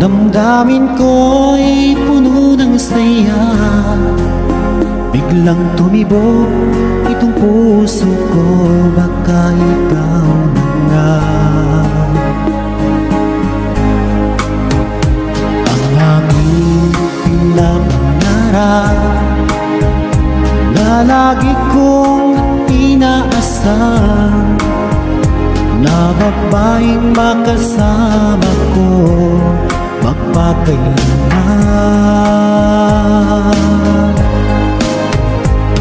Damdamin ko'y puno ng saya, biglang tumibok itong puso ko. Baka ikaw na nga ang aking pinapangarap na lagi kong inaasahan, na babaeng makasama ko magpakailanman.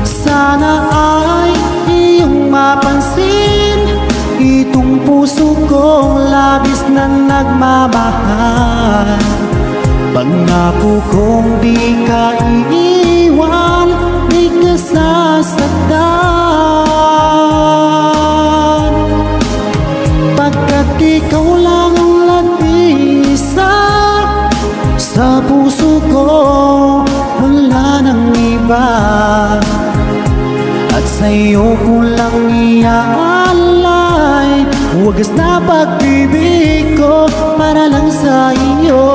Sana ay iyong mapansin itong puso kong labis na nagmamahal. Pangako kong di ka iiwan, di ka sasaktan, pagkat ikaw lang ang nag-iisa sa puso ko, wala nang iba. At sa'yo ko lang iaalay wagas na pag-ibig ko para lang sa iyo.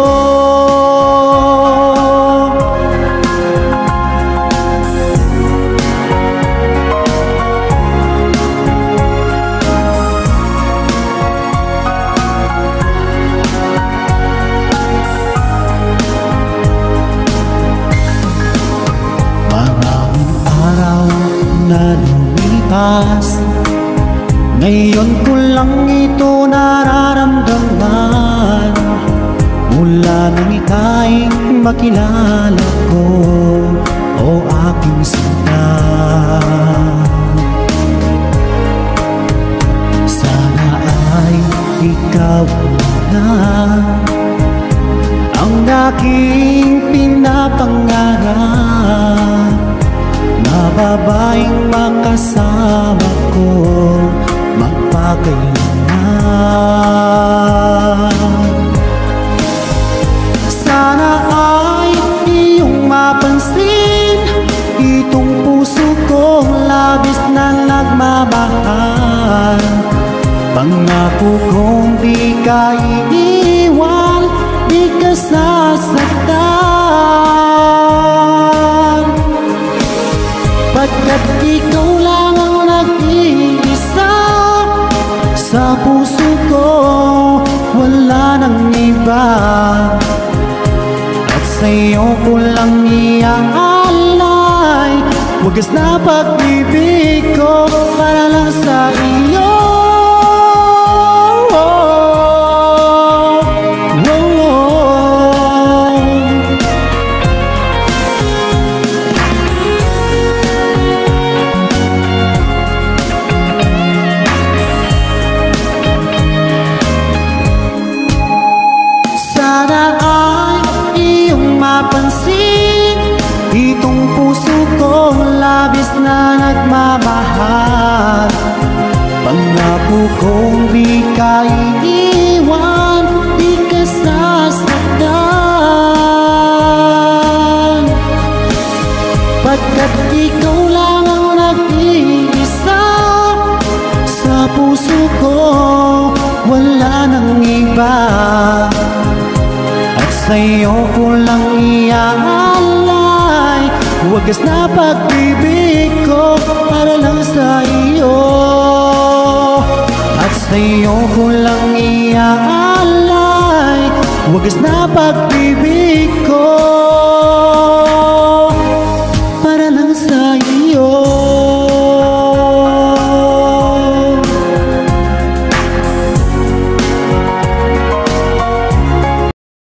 Na lumipas, ngayon ko lang ito nararamdaman. Mula nang ika'y makilala ko, o aking sinta. Sana ay ikaw na ang aking pinapangarap, na babaeng makasama ko magpakailanman. Sana ay iyong mapansin itong puso kong labis na nagmamahal. Pangako kong di ka iiwan, di ka sasaktan, pagkat ikaw lang ang nag-iisa sa puso ko, wala nang iba. At sa'yo ko lang iaalay wagas na pag-ibig ko para lang sa iyo. Sana ay iyong mapansin itong puso kong labis na nagmamahal. Pangako kong di ka iiwan, di ka sasaktan, pagkat ikaw lang ang nag-iisa sa puso ko, wala nang iba. Sa'yo ko lang iaalay wagas na pag-ibig ko para lang sa iyo. At sa'yo ko lang iaalay wagas na pag-ibig ko